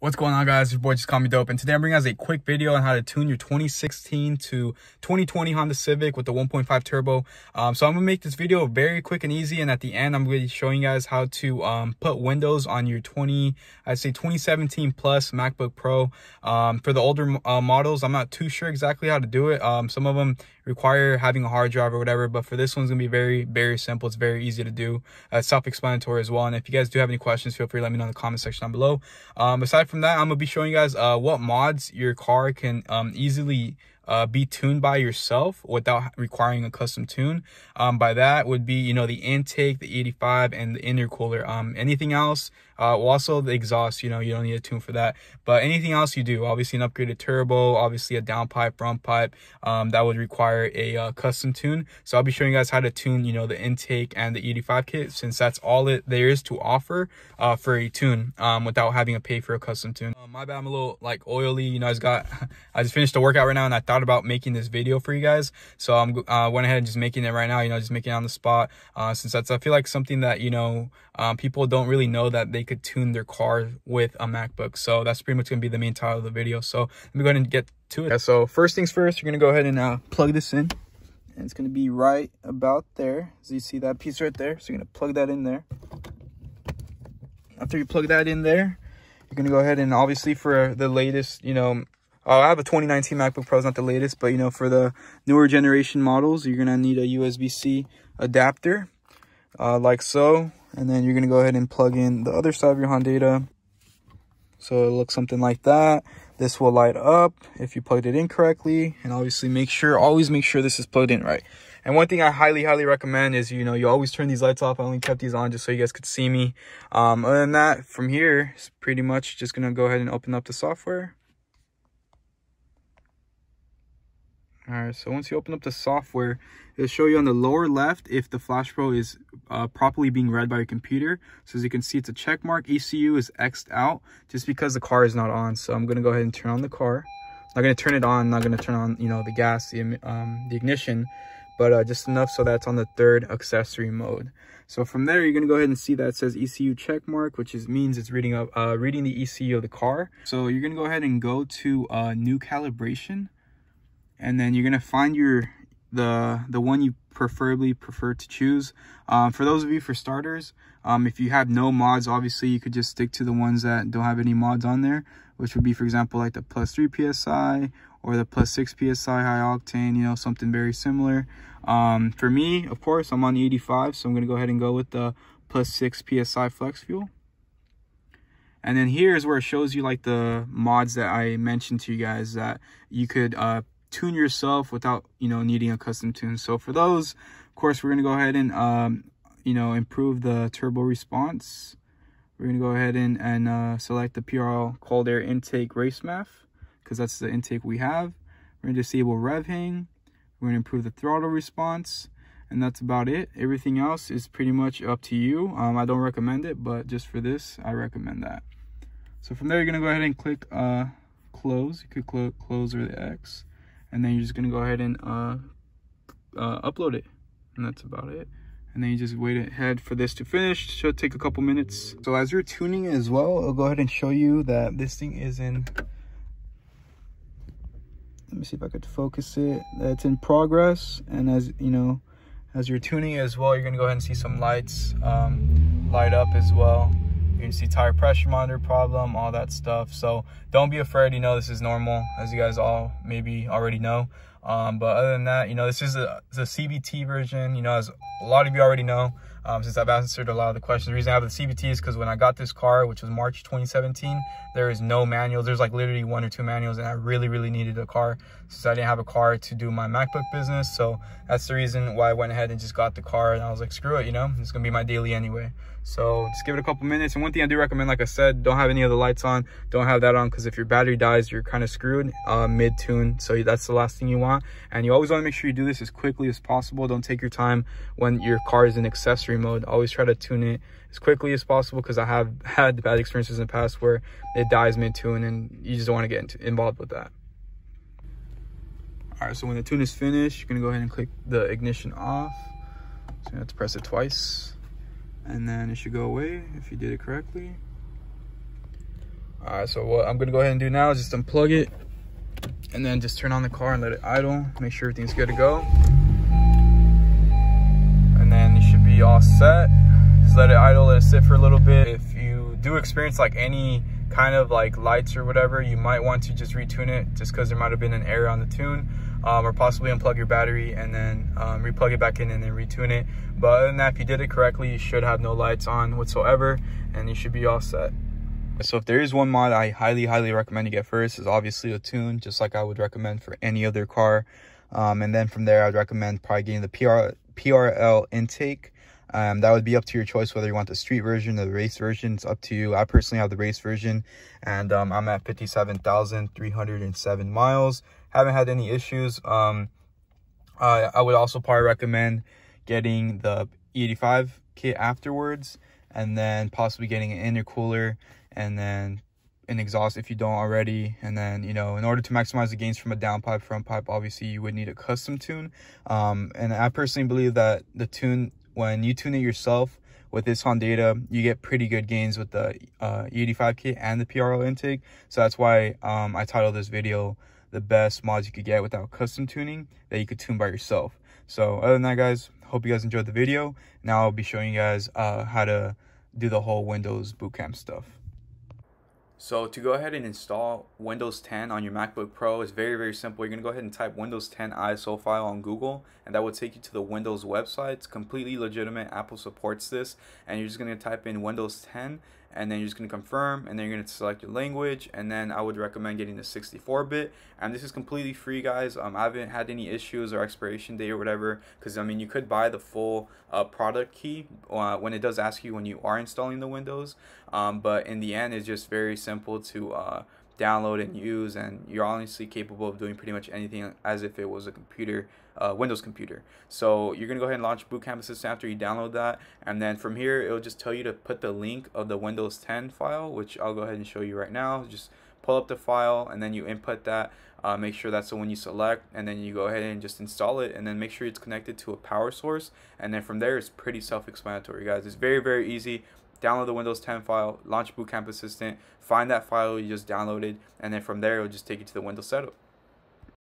What's going on, guys? Your boy Justcallmedope, and today I'm bringing us a quick video on how to tune your 2016 to 2020 Honda Civic with the 1.5 turbo. So I'm gonna make this video very quick and easy, and at the end I'm going to be showing you guys how to put windows on your 2017 plus MacBook Pro. For the older models, I'm not too sure exactly how to do it. Some of them require having a hard drive or whatever, but for this one's gonna be very simple. It's very easy to do, self-explanatory as well. And if you guys do have any questions, feel free to let me know in the comment section down below. Aside from that, I'm gonna be showing you guys what mods your car can easily be tuned by yourself without requiring a custom tune. By that would be, you know, the intake, the 85, and the intercooler. Anything else, well, also the exhaust, you know, you don't need a tune for that, but anything else you do, obviously an upgraded turbo, obviously a downpipe, front pipe, that would require a custom tune. So I'll be showing you guys how to tune, you know, the intake and the 85 kit, since that's all there is to offer for a tune, without having to pay for a custom tune. My bad, I'm a little like oily, you know. I just finished the workout right now, and I thought about making this video for you guys, so I'm went ahead and just making it right now, you know, just making it on the spot, since I feel like something that, you know, people don't really know, that they could tune their car with a MacBook. So that's pretty much gonna be the main title of the video, so let me go ahead and get to it. So first things first, you're gonna go ahead and plug this in, and it's gonna be right about there. So you see that piece right there, so you're gonna plug that in there. After you plug that in there, you're gonna go ahead and, obviously for the latest, you know, I have a 2019 MacBook Pro. It's not the latest, but, you know, for the newer generation models, you're gonna need a USB-C adapter, like so. And then you're gonna go ahead and plug in the other side of your Honda. So it looks something like that. This will light up if you plugged it in correctly, and obviously always make sure this is plugged in right. And one thing I highly recommend is, you know, you always turn these lights off. I only kept these on just so you guys could see me. Other than that, from here, it's pretty much just gonna go ahead and open up the software. All right, so once you open up the software, it'll show you on the lower left if the Flash Pro is properly being read by your computer. So as you can see, it's a check mark. ECU is X'd out just because the car is not on. So I'm gonna go ahead and turn on the car. I'm not gonna turn it on. I'm not gonna turn on, you know, the gas, the ignition, but just enough so that's on the third accessory mode. So from there, you're gonna go ahead and see that it says ECU check mark, which means it's reading the ECU of the car. So you're gonna go ahead and go to new calibration. And then you're gonna find the one you prefer to choose. For those of you, for starters, if you have no mods, obviously you could just stick to the ones that don't have any mods on there, which would be, for example, like the +3 PSI or the +6 PSI high octane, you know, something very similar. For me, of course, I'm on the 85, so I'm gonna go ahead and go with the +6 PSI flex fuel. And then here's where it shows you like the mods that I mentioned to you guys that you could tune yourself without, you know, needing a custom tune. So for those, of course, we're going to go ahead and you know, improve the turbo response. We're going to go ahead and select the PRL cold air intake race math, because that's the intake we have. We're going to disable rev hang. We're going to improve the throttle response, and that's about it. Everything else is pretty much up to you. I don't recommend it, but just for this, I recommend that. So from there, you're going to go ahead and click close. You could close or the X. And then you're just gonna go ahead and upload it, and that's about it. And then you just wait ahead for this to finish. It should take a couple minutes. So as you're tuning it as well, I'll go ahead and show you that this thing is in, let me see if I could focus it, that's in progress. And as you know, as you're tuning it as well, you're gonna go ahead and see some lights light up as well. You can see tire pressure monitor problem, all that stuff. So don't be afraid, you know, this is normal, as you guys all maybe already know. But other than that, you know, this is the CVT version, you know, as a lot of you already know, since I've answered a lot of the questions. The reason I have the CVT is because when I got this car, which was March 2017, there is no manuals. There's like literally 1 or 2 manuals, and I really needed a car since I didn't have a car to do my MacBook business. So that's the reason why I went ahead and just got the car, and I was like, screw it, you know, it's gonna be my daily anyway. So just give it a couple minutes. And one thing I do recommend, like I said, don't have any of the lights on, don't have that on, because if your battery dies, you're kind of screwed mid-tune. So that's the last thing you want. And you always want to make sure you do this as quickly as possible. Don't take your time when your car is in accessory mode. Always try to tune it as quickly as possible, because I have had bad experiences in the past where it dies mid-tune, and you just don't want to get involved with that. All right, so when the tune is finished, you're gonna go ahead and click the ignition off. So you have to press it twice, and then it should go away if you did it correctly. Alright, so what I'm gonna go ahead and do now is just unplug it and then just turn on the car and let it idle. Make sure everything's good to go. And then you should be all set. Just let it idle, let it sit for a little bit. If you do experience like any kind of like lights or whatever, you might want to just retune it, just because there might have been an error on the tune, or possibly unplug your battery and then replug it back in and then retune it. But other than that, if you did it correctly, you should have no lights on whatsoever and you should be all set. So if there is one mod I highly recommend you get first, is obviously a tune, just like I would recommend for any other car. And then from there, I'd recommend probably getting the PRL intake. That would be up to your choice whether you want the street version or the race version. It's up to you. I personally have the race version, and I'm at 57,307 miles. Haven't had any issues. I would also probably recommend getting the E85 kit afterwards, and then possibly getting an intercooler and then an exhaust if you don't already. And then, you know, in order to maximize the gains from a downpipe, front pipe, obviously you would need a custom tune. And I personally believe that the tune, when you tune it yourself with this Honda, you get pretty good gains with the E85 kit and the PRL intake. So that's why I titled this video the best mods you could get without custom tuning that you could tune by yourself. So other than that, guys, hope you guys enjoyed the video. Now I'll be showing you guys how to do the whole Windows bootcamp stuff. So to go ahead and install Windows 10 on your MacBook Pro is very simple. You're going to go ahead and type Windows 10 ISO file on Google, and that will take you to the Windows website. It's completely legitimate. Apple supports this, and you're just going to type in Windows 10, and then you're just going to confirm, and then you're going to select your language, and then I would recommend getting the 64-bit. And this is completely free, guys. I haven't had any issues or expiration date or whatever, because I mean, you could buy the full product key when it does ask you when you are installing the Windows, but in the end, it's just very simple to download and use, and you're honestly capable of doing pretty much anything as if it was a computer, Windows computer. So you're gonna go ahead and launch Boot Camp Assistant after you download that, and then from here it'll just tell you to put the link of the Windows 10 file, which I'll go ahead and show you right now. Just pull up the file and then you input that. Make sure that's the one you select, and then you go ahead and just install it, and then make sure it's connected to a power source, and then from there it's pretty self-explanatory, guys. It's very easy. Download the Windows 10 file, launch Boot Camp Assistant, find that file you just downloaded, and then from there it'll just take you to the Windows setup.